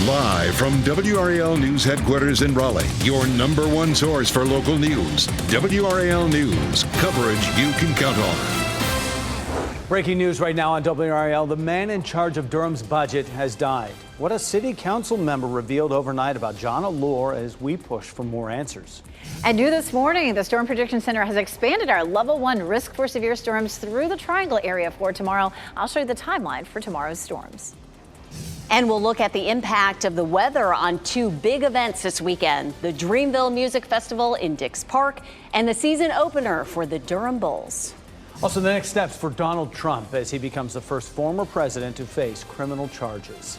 Live from WRAL News Headquarters in Raleigh, your number one source for local news. WRAL News, coverage you can count on. Breaking news right now on WRAL. The man in charge of Durham's budget has died. What a city council member revealed overnight about John Allure as we push for more answers. And new this morning, the Storm Prediction Center has expanded our level 1 risk for severe storms through the Triangle area for tomorrow. I'll show you the timeline for tomorrow's storms. And we'll look at the impact of the weather on two big events this weekend, the Dreamville Music Festival in Dix Park and the season opener for the Durham Bulls. Also, the next steps for Donald Trump as he becomes the first former president to face criminal charges.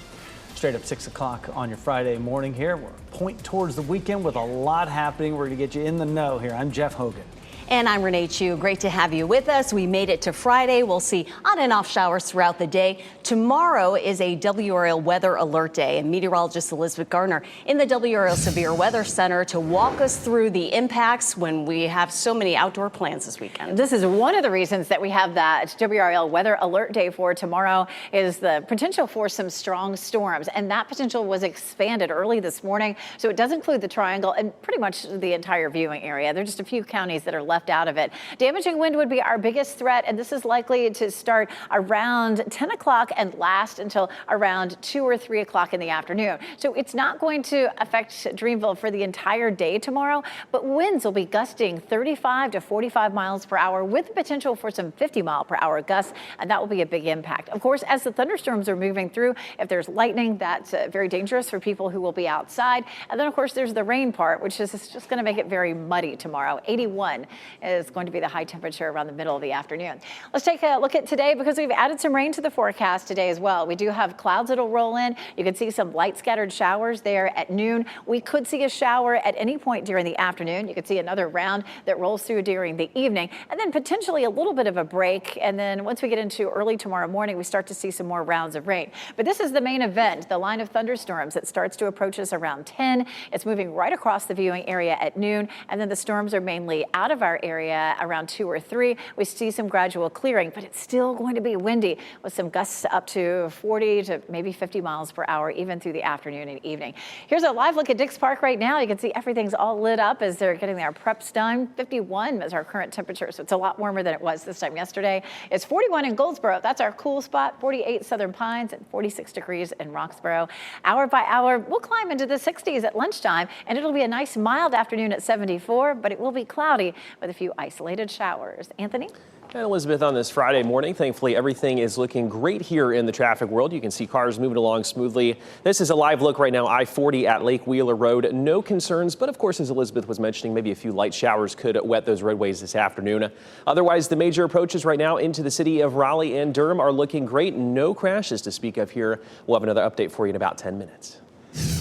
Straight up 6 o'clock on your Friday morning here. We're point towards the weekend with a lot happening. We're going to get you in the know here. I'm Jeff Hogan. And I'm Renee Chu. Great to have you with us. We made it to Friday. We'll see on and off showers throughout the day. Tomorrow is a WRAL weather alert day, and meteorologist Elizabeth Gardner in the WRAL Severe Weather Center to walk us through the impacts when we have so many outdoor plans this weekend. This is one of the reasons that we have that WRAL weather alert day for tomorrow is the potential for some strong storms. And that potential was expanded early this morning. So it does include the Triangle and pretty much the entire viewing area. There are just a few counties that are left out of it. Damaging wind would be our biggest threat, and this is likely to start around 10 o'clock and last until around 2 or 3 o'clock in the afternoon. So it's not going to affect Dreamville for the entire day tomorrow, but winds will be gusting 35 to 45 miles per hour with the potential for some 50-mile-per-hour gusts, and that will be a big impact. Of course, as the thunderstorms are moving through, if there's lightning, that's very dangerous for people who will be outside. And then, of course, there's the rain part, which is just going to make it very muddy tomorrow. 81 is going to be the high temperature around the middle of the afternoon. Let's take a look at today because we've added some rain to the forecast today as well. We do have clouds that'll roll in. You can see some light scattered showers there at noon. We could see a shower at any point during the afternoon. You could see another round that rolls through during the evening, and then potentially a little bit of a break. And then once we get into early tomorrow morning, we start to see some more rounds of rain. But this is the main event, the line of thunderstorms that starts to approach us around 10. It's moving right across the viewing area at noon, and then the storms are mainly out of our area around 2 or 3. We see some gradual clearing, but it's still going to be windy with some gusts up to 40 to maybe 50 miles per hour, even through the afternoon and evening. Here's a live look at Dix Park right now. You can see everything's all lit up as they're getting their preps done. 51 is our current temperature, so it's a lot warmer than it was this time yesterday. It's 41 in Goldsboro. That's our cool spot. 48 Southern Pines and 46 degrees in Roxborough. Hour by hour, we'll climb into the 60s at lunchtime, and it'll be a nice mild afternoon at 74, but it will be cloudy with a few isolated showers. Anthony? And Elizabeth, on this Friday morning, thankfully everything is looking great here in the traffic world. You can see cars moving along smoothly. This is a live look right now, I-40 at Lake Wheeler Road. No concerns, but of course, as Elizabeth was mentioning, maybe a few light showers could wet those roadways this afternoon. Otherwise, the major approaches right now into the city of Raleigh and Durham are looking great. No crashes to speak of here. We'll have another update for you in about 10 minutes.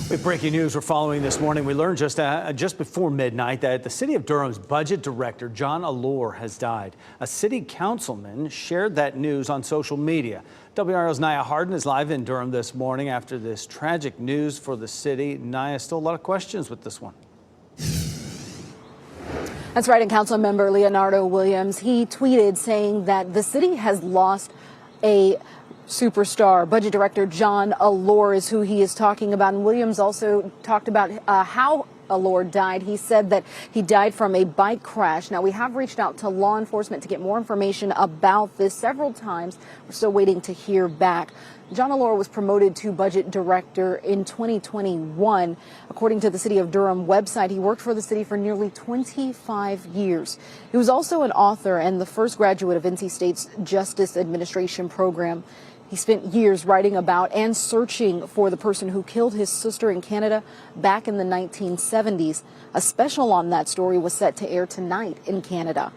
With breaking news we're following this morning, we learned just before midnight that the city of Durham's budget director, John Allure, has died. A city councilman shared that news on social media. WRAL's Naya Harden is live in Durham this morning after this tragic news for the city. Naya, still a lot of questions with this one. That's right, and council member Leonardo Williams, he tweeted saying that the city has lost a superstar. Budget director John Allure is who he is talking about. And Williams also talked about how Allure died. He said that he died from a bike crash. Now, we have reached out to law enforcement to get more information about this several times. We're still waiting to hear back. John Allure was promoted to budget director in 2021. According to the City of Durham website, he worked for the city for nearly 25 years. He was also an author and the first graduate of NC State's Justice Administration program. He spent years writing about and searching for the person who killed his sister in Canada back in the 1970s. A special on that story was set to air tonight in Canada.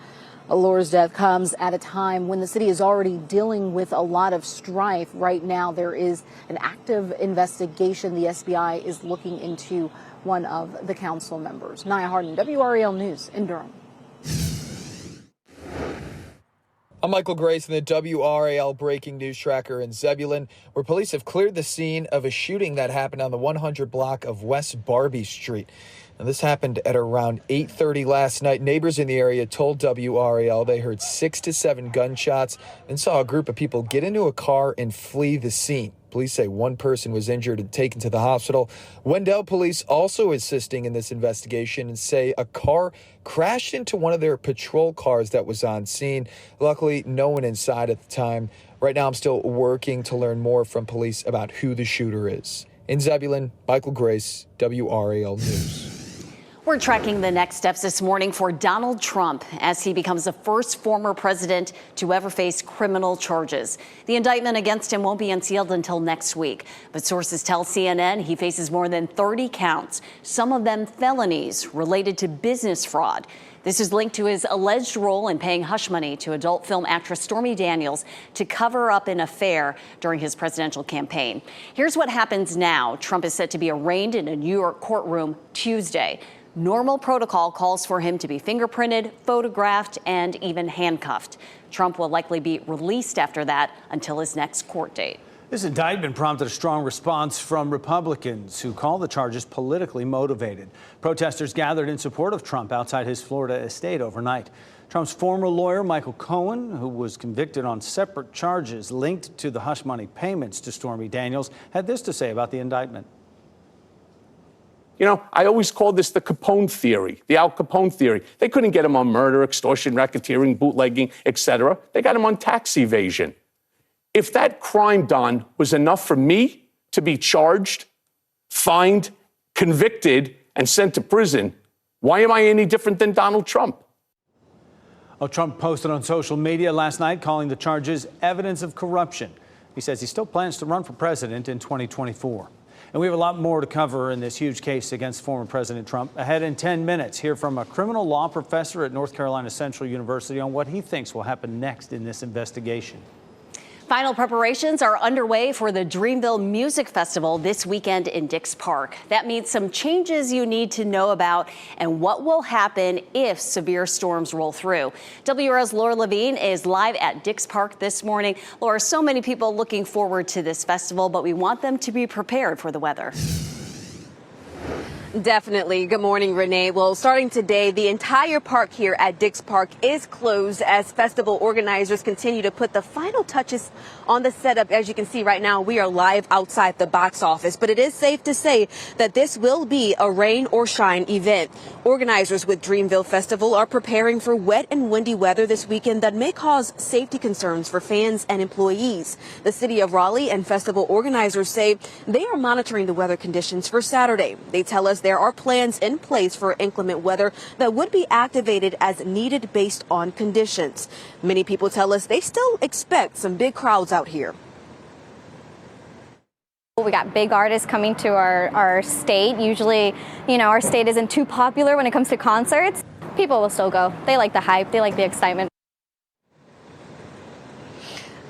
Allure's death comes at a time when the city is already dealing with a lot of strife. Right now, there is an active investigation. The SBI is looking into one of the council members. Naya Harden, WRAL News in Durham. I'm Michael Grace in the WRAL Breaking News Tracker in Zebulon, where police have cleared the scene of a shooting that happened on the 100 block of West Barbie Street. Now, this happened at around 8:30 last night. Neighbors in the area told WRAL they heard 6 to 7 gunshots and saw a group of people get into a car and flee the scene. Police say one person was injured and taken to the hospital. Wendell police also assisting in this investigation and say a car crashed into one of their patrol cars that was on scene. Luckily, no one inside at the time. Right now, I'm still working to learn more from police about who the shooter is. In Zebulon, Michael Grace, WRAL News. We're tracking the next steps this morning for Donald Trump as he becomes the first former president to ever face criminal charges. The indictment against him won't be unsealed until next week, but sources tell CNN he faces more than 30 counts, some of them felonies related to business fraud. This is linked to his alleged role in paying hush money to adult film actress Stormy Daniels to cover up an affair during his presidential campaign. Here's what happens now. Trump is set to be arraigned in a New York courtroom Tuesday. Normal protocol calls for him to be fingerprinted, photographed, and even handcuffed. Trump will likely be released after that until his next court date. This indictment prompted a strong response from Republicans who call the charges politically motivated. Protesters gathered in support of Trump outside his Florida estate overnight. Trump's former lawyer, Michael Cohen, who was convicted on separate charges linked to the hush money payments to Stormy Daniels, had this to say about the indictment. You know, I always called this the Capone theory, the Al Capone theory. They couldn't get him on murder, extortion, racketeering, bootlegging, etc. They got him on tax evasion. If that crime, Don, was enough for me to be charged, fined, convicted, and sent to prison, why am I any different than Donald Trump? Well, Trump posted on social media last night calling the charges evidence of corruption. He says he still plans to run for president in 2024. And we have a lot more to cover in this huge case against former President Trump. Ahead in 10 minutes, hear from a criminal law professor at North Carolina Central University on what he thinks will happen next in this investigation. Final preparations are underway for the Dreamville Music Festival this weekend in Dix Park. That means some changes you need to know about and what will happen if severe storms roll through. WRAL's Laura Levine is live at Dix Park this morning. Laura, so many people looking forward to this festival, but we want them to be prepared for the weather. Definitely. Good morning, Renee. Well, starting today, the entire park here at Dix Park is closed as festival organizers continue to put the final touches on the setup. As you can see right now, we are live outside the box office, but it is safe to say that this will be a rain or shine event. Organizers with Dreamville Festival are preparing for wet and windy weather this weekend that may cause safety concerns for fans and employees. The city of Raleigh and festival organizers say they are monitoring the weather conditions for Saturday. They tell us there are plans in place for inclement weather that would be activated as needed based on conditions. Many people tell us they still expect some big crowds out here. We got big artists coming to our state. Usually, our state isn't too popular when it comes to concerts. People will still go. They like the hype. They like the excitement.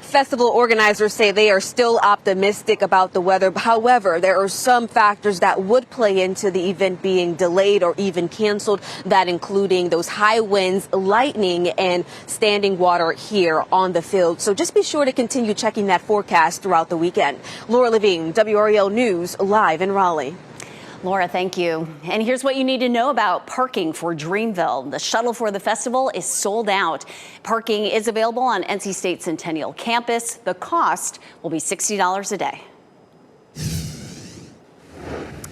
Festival organizers say they are still optimistic about the weather. However, there are some factors that would play into the event being delayed or even canceled, that including those high winds, lightning, and standing water here on the field. So just be sure to continue checking that forecast throughout the weekend. Laura Levine, WRAL News, live in Raleigh. Laura, thank you. And here's what you need to know about parking for Dreamville. The shuttle for the festival is sold out. Parking is available on NC State Centennial Campus. The cost will be $60 a day.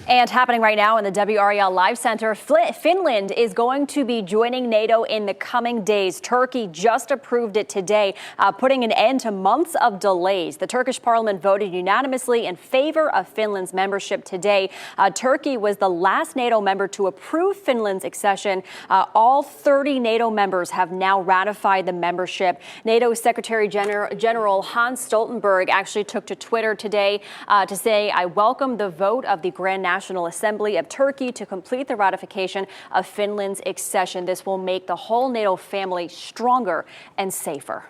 And happening right now in the WRAL Live Center, Finland is going to be joining NATO in the coming days. Turkey just approved it today, putting an end to months of delays. The Turkish parliament voted unanimously in favor of Finland's membership today. Turkey was the last NATO member to approve Finland's accession. All 30 NATO members have now ratified the membership. NATO Secretary General Hans Stoltenberg actually took to Twitter today to say, "I welcome the vote of the Grand National Assembly of Turkey to complete the ratification of Finland's accession. This will make the whole NATO family stronger and safer."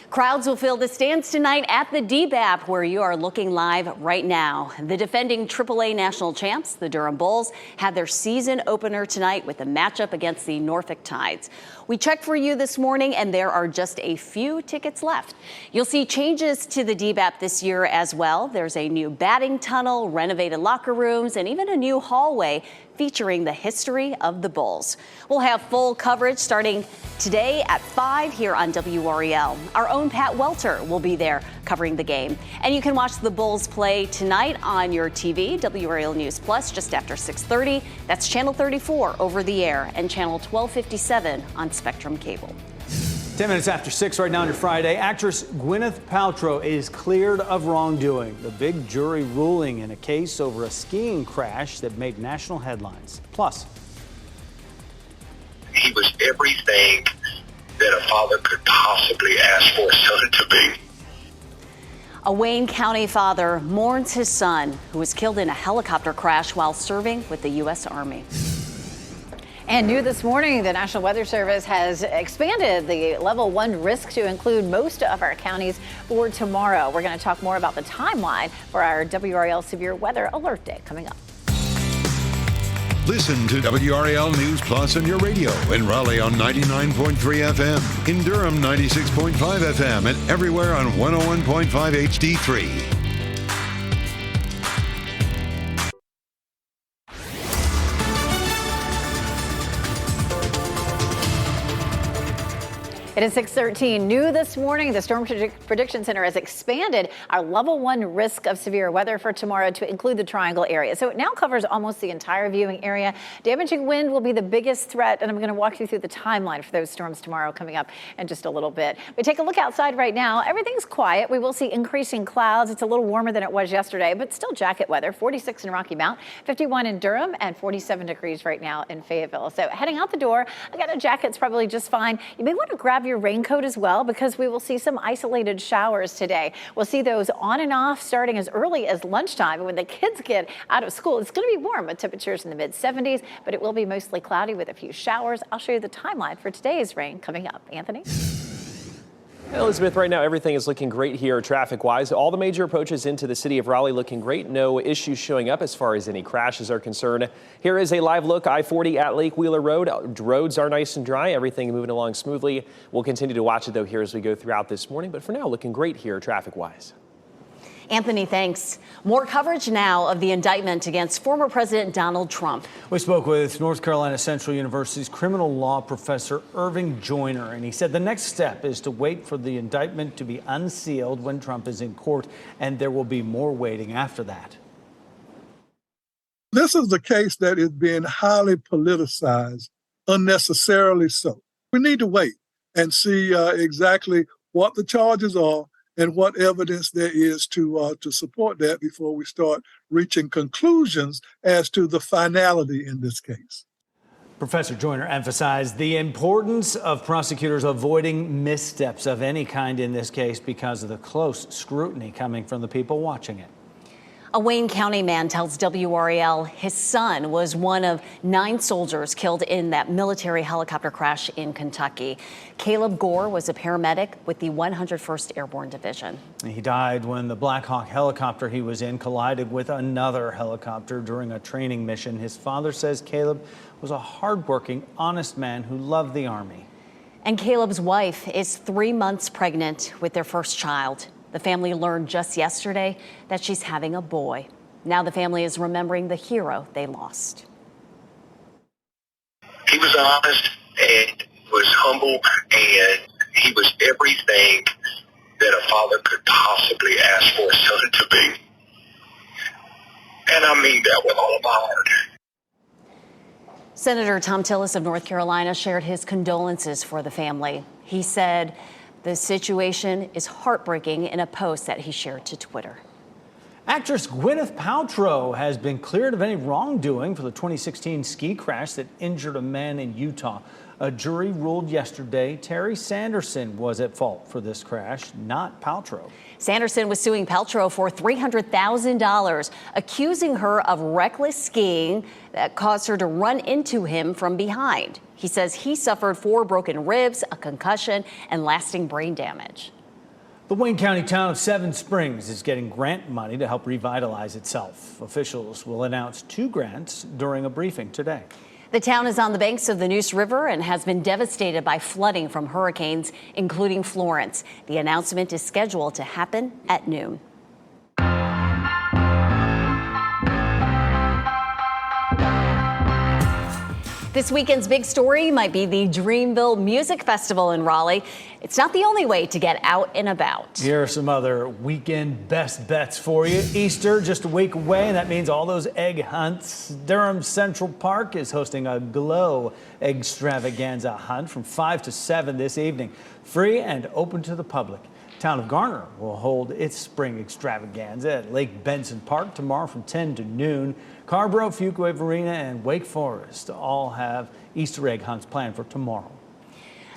Crowds will fill the stands tonight at the DBAP, where you are looking live right now. The defending AAA national champs, the Durham Bulls, had their season opener tonight with a matchup against the Norfolk Tides. We checked for you this morning, and there are just a few tickets left. You'll see changes to the DBAP this year as well. There's a new batting tunnel, renovated locker rooms, and even a new hallway featuring the history of the Bulls. We'll have full coverage starting today at 5 here on WRAL. Our own Pat Welter will be there covering the game. And you can watch the Bulls play tonight on your TV, WRAL News Plus, just after 6:30. That's Channel 34 over the air and Channel 1257 on Spectrum Cable. 10 minutes after 6 right now on your Friday. Actress Gwyneth Paltrow is cleared of wrongdoing. The big jury ruling in a case over a skiing crash that made national headlines. Plus, he was everything that a father could possibly ask for a son to be. A Wayne County father mourns his son, who was killed in a helicopter crash while serving with the U.S. Army. And new this morning, the National Weather Service has expanded the level 1 risk to include most of our counties for tomorrow. We're going to talk more about the timeline for our WRAL Severe Weather Alert Day coming up. Listen to WRAL News Plus on your radio in Raleigh on 99.3 FM, in Durham 96.5 FM, and everywhere on 101.5 HD3. It is 6:13. New this morning, the Storm Prediction Center has expanded our level 1 risk of severe weather for tomorrow to include the Triangle area. So it now covers almost the entire viewing area. Damaging wind will be the biggest threat, and I'm going to walk you through the timeline for those storms tomorrow coming up in just a little bit. We take a look outside right now. Everything's quiet. We will see increasing clouds. It's a little warmer than it was yesterday, but still jacket weather. 46 in Rocky Mount, 51 in Durham, and 47 degrees right now in Fayetteville. So heading out the door, I got a jacket's probably just fine. You may want to grab your raincoat as well, because we will see some isolated showers today. We'll see those on and off starting as early as lunchtime. And when the kids get out of school, it's going to be warm with temperatures in the mid 70s, but it will be mostly cloudy with a few showers. I'll show you the timeline for today's rain coming up. Anthony? Elizabeth, right now everything is looking great here traffic-wise. All the major approaches into the city of Raleigh looking great. No issues showing up as far as any crashes are concerned. Here is a live look, I-40 at Lake Wheeler Road. Roads are nice and dry. Everything moving along smoothly. We'll continue to watch it, though, here as we go throughout this morning. But for now, looking great here traffic-wise. Anthony, thanks. More coverage now of the indictment against former President Donald Trump. we spoke with North Carolina Central University's criminal law professor Irving Joyner, and he said the next step is to wait for the indictment to be unsealed when Trump is in court, and there will be more waiting after that. This is a case that is being highly politicized, unnecessarily so. We need to wait and see exactly what the charges are and what evidence there is to support that before we start reaching conclusions as to the finality in this case. Professor Joyner emphasized the importance of prosecutors avoiding missteps of any kind in this case because of the close scrutiny coming from the people watching it. A Wayne County man tells WRAL his son was one of 9 soldiers killed in that military helicopter crash in Kentucky. Caleb Gore was a paramedic with the 101st Airborne Division. He died when the Black Hawk helicopter he was in collided with another helicopter during a training mission. His father says Caleb was a hardworking, honest man who loved the Army. And Caleb's wife is 3 months pregnant with their first child. The family learned just yesterday that she's having a boy. Now the family is remembering the hero they lost. He was honest and was humble, and he was everything that a father could possibly ask for a son to be. And I mean that with all of my heart. Senator Tom Tillis of North Carolina shared his condolences for the family. He said the situation is heartbreaking in a post that he shared to Twitter. Actress Gwyneth Paltrow has been cleared of any wrongdoing for the 2016 ski crash that injured a man in Utah. A jury ruled yesterday Terry Sanderson was at fault for this crash, not Paltrow. Sanderson was suing Paltrow for $300,000, accusing her of reckless skiing that caused her to run into him from behind. He says he suffered 4 broken ribs, a concussion, and lasting brain damage. The Wayne County town of Seven Springs is getting grant money to help revitalize itself. Officials will announce 2 grants during a briefing today. The town is on the banks of the Neuse River and has been devastated by flooding from hurricanes, including Florence. The announcement is scheduled to happen at noon. This weekend's big story might be the Dreamville Music Festival in Raleigh. It's not the only way to get out and about. Here are some other weekend best bets for you. Easter just a week away, and that means all those egg hunts. Durham Central Park is hosting a glow extravaganza hunt from 5 to 7 this evening. Free and open to the public. Town of Garner will hold its spring extravaganza at Lake Benson Park tomorrow from 10 to noon. Carborough, Fuquay Arena, and Wake Forest all have Easter egg hunts planned for tomorrow.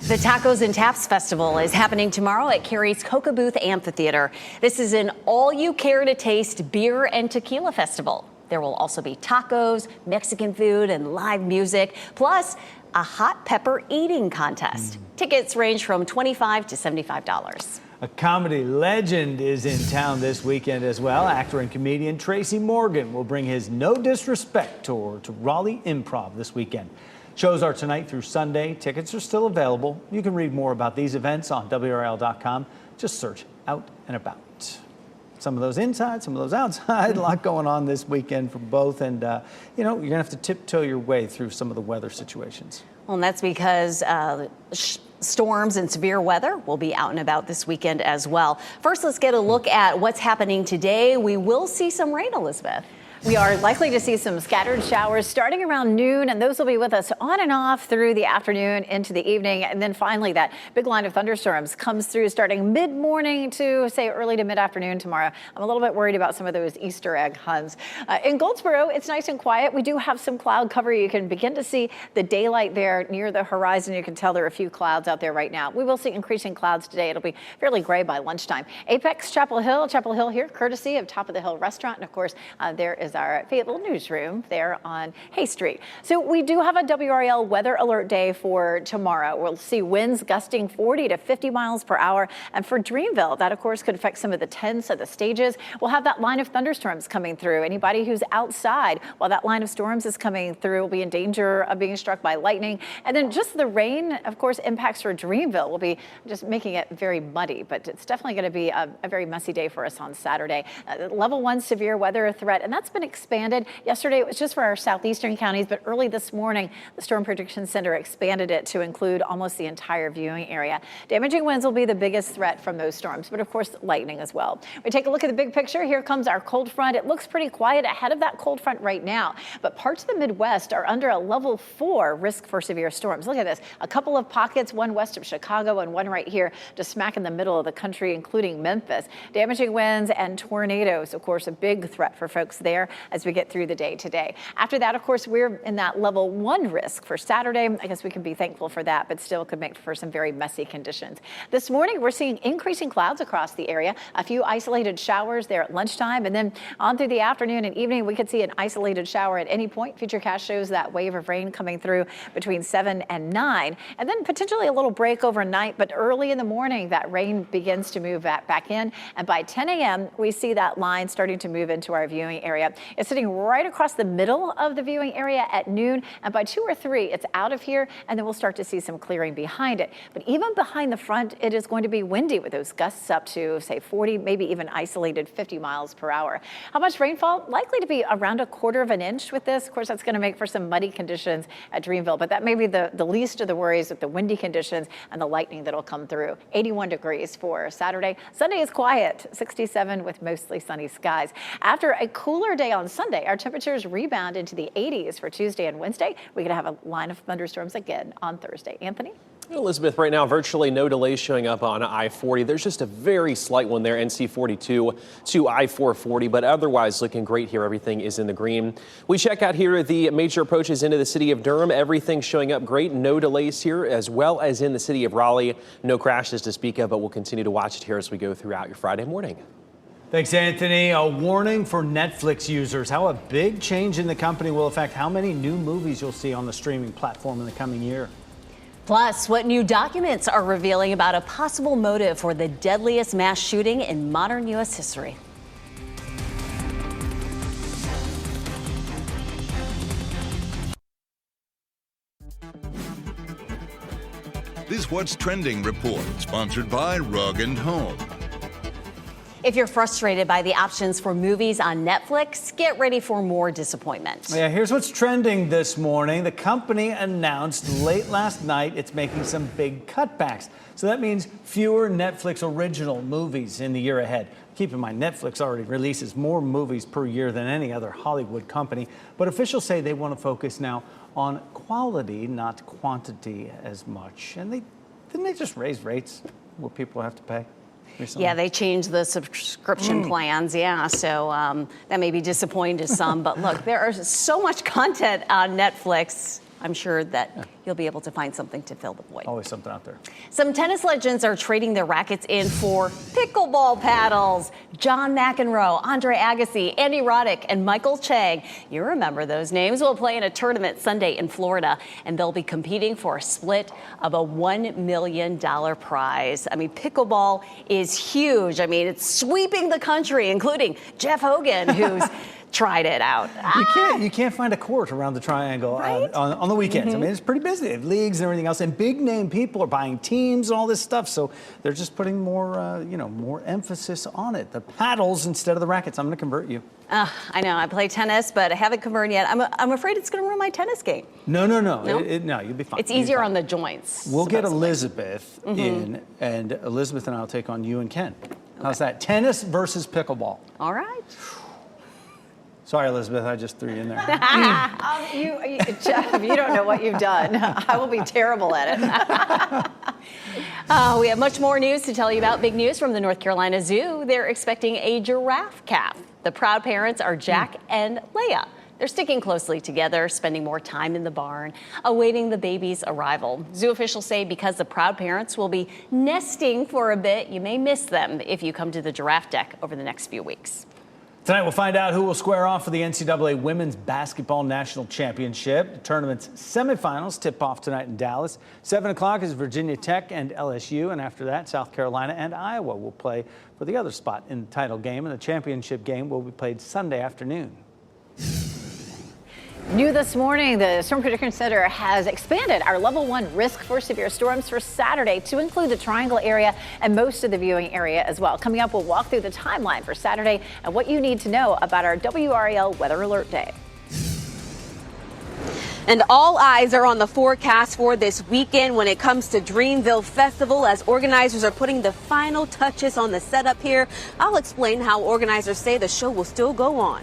The Tacos and Taps Festival is happening tomorrow at Cary's Coca Booth Amphitheater. This is an all-you-care-to-taste beer and tequila festival. There will also be tacos, Mexican food, and live music, plus a hot pepper eating contest. Tickets range from $25 to $75. A comedy legend is in town this weekend as well. Actor and comedian Tracy Morgan will bring his No Disrespect tour to Raleigh Improv this weekend. Shows are tonight through Sunday. Tickets are still available. You can read more about these events on WRAL.com. Just search Out and About. Some of those inside, some of those outside. A lot going on this weekend for both. And, you're going to have to tiptoe your way through some of the weather situations. Well, and that's because storms and severe weather will be out and about this weekend as well. First, let's get a look at what's happening today. We will see some rain, Elizabeth. We are likely to see some scattered showers starting around noon, and those will be with us on and off through the afternoon into the evening. And then finally, that big line of thunderstorms comes through starting mid-morning to, say, early to mid-afternoon tomorrow. I'm a little bit worried about some of those Easter egg hunts. In Goldsboro, it's nice and quiet. We do have some cloud cover. You can begin to see the daylight there near the horizon. You can tell there are a few clouds out there right now. We will see increasing clouds today. It'll be fairly gray by lunchtime. Apex, Chapel Hill here, courtesy of Top of the Hill Restaurant. And, of course, there is our Fayetteville newsroom there on Hay Street. So we do have a WRAL weather alert day for tomorrow. We'll see winds gusting 40 to 50 miles per hour. And for Dreamville, that, of course, could affect some of the tents of the stages. We'll have that line of thunderstorms coming through. Anybody who's outside while that line of storms is coming through will be in danger of being struck by lightning. And then just the rain, of course, impacts for Dreamville will be just making it very muddy. But it's definitely going to be a very messy day for us on Saturday. Level 1 severe weather threat, and that's been expanded. Yesterday, it was just for our southeastern counties, but early this morning, the Storm Prediction Center expanded it to include almost the entire viewing area. Damaging winds will be the biggest threat from those storms, but of course, lightning as well. We take a look at the big picture. Here comes our cold front. It looks pretty quiet ahead of that cold front right now, but parts of the Midwest are under a level 4 risk for severe storms. Look at this. A couple of pockets, one west of Chicago and one right here, just smack in the middle of the country, including Memphis. Damaging winds and tornadoes, of course, a big threat for folks there as we get through the day today. After that, of course, we're in that level 1 risk for Saturday. I guess we can be thankful for that, but still could make for some very messy conditions. This morning, we're seeing increasing clouds across the area, a few isolated showers there at lunchtime, and then on through the afternoon and evening, we could see an isolated shower at any point. Futurecast shows that wave of rain coming through between 7 and 9, and then potentially a little break overnight, but early in the morning, that rain begins to move back in, and by 10 a.m., we see that line starting to move into our viewing area. It's sitting right across the middle of the viewing area at noon, and by 2 or 3, it's out of here, and then we'll start to see some clearing behind it. But even behind the front, it is going to be windy with those gusts up to, say, 40, maybe even isolated 50 miles per hour. How much rainfall? Likely to be around 1/4 inch with this. Of course, that's going to make for some muddy conditions at Dreamville, but that may be the least of the worries with the windy conditions and the lightning that'll come through. 81 degrees for Saturday. Sunday is quiet, 67 with mostly sunny skies. After a cooler day on Sunday, our temperatures rebound into the 80s for Tuesday and Wednesday. We're going to have a line of thunderstorms again on Thursday. Anthony? Elizabeth, right now, virtually no delays showing up on I-40. There's just a very slight one there, NC-42 to I-440, but otherwise looking great here. Everything is in the green. We check out here the major approaches into the city of Durham. Everything showing up great. No delays here, as well as in the city of Raleigh. No crashes to speak of, but we'll continue to watch it here as we go throughout your Friday morning. Thanks, Anthony. A warning for Netflix users. How a big change in the company will affect how many new movies you'll see on the streaming platform in the coming year. Plus, what new documents are revealing about a possible motive for the deadliest mass shooting in modern U.S. history. This What's Trending report, sponsored by Rug & Home. If you're frustrated by the options for movies on Netflix, get ready for more disappointment. Yeah, here's what's trending this morning. The company announced late last night it's making some big cutbacks. So that means fewer Netflix original movies in the year ahead. Keep in mind, Netflix already releases more movies per year than any other Hollywood company. But officials say they want to focus now on quality, not quantity as much. And didn't they just raise rates what people have to pay recently? Yeah, they changed the subscription plans. Yeah, so that may be disappointing to some. But look, there is so much content on Netflix. I'm sure that you'll be able to find something to fill the void. Always something out there. Some tennis legends are trading their rackets in for pickleball paddles. John McEnroe, Andre Agassi, Andy Roddick, and Michael Chang. You remember those names. Will play in a tournament Sunday in Florida, and they'll be competing for a split of a $1 million prize. I mean, pickleball is huge. I mean, it's sweeping the country, including Jeff Hogan, who's tried it out. You can't find a court around the triangle on the weekends. I mean, it's pretty busy. They have leagues and everything else, and big name people are buying teams and all this stuff. So they're just putting more, more emphasis on it. The paddles instead of the rackets. I'm going to convert you. I know. I play tennis, but I haven't converted yet. I'm afraid it's going to ruin my tennis game. No. No, you'll be fine. It's easier on the joints. We'll get Elizabeth in, and Elizabeth and I'll take on you and Ken. How's that? Tennis versus pickleball. All right. Sorry, Elizabeth, I just threw you in there. Jeff, you don't know what you've done. I will be terrible at it. We have much more news to tell you about. Big news from the North Carolina Zoo. They're expecting a giraffe calf. The proud parents are Jack and Leia. They're sticking closely together, spending more time in the barn, awaiting the baby's arrival. Zoo officials say because the proud parents will be nesting for a bit, you may miss them if you come to the giraffe deck over the next few weeks. Tonight, we'll find out who will square off for the NCAA Women's Basketball National Championship. The tournament's semifinals tip off tonight in Dallas. 7 o'clock is Virginia Tech and LSU, and after that, South Carolina and Iowa will play for the other spot in the title game, and the championship game will be played Sunday afternoon. New this morning, the Storm Prediction Center has expanded our level 1 risk for severe storms for Saturday to include the Triangle area and most of the viewing area as well. Coming up, we'll walk through the timeline for Saturday and what you need to know about our WRAL Weather Alert Day. And all eyes are on the forecast for this weekend when it comes to Dreamville Festival, as organizers are putting the final touches on the setup here. I'll explain how organizers say the show will still go on.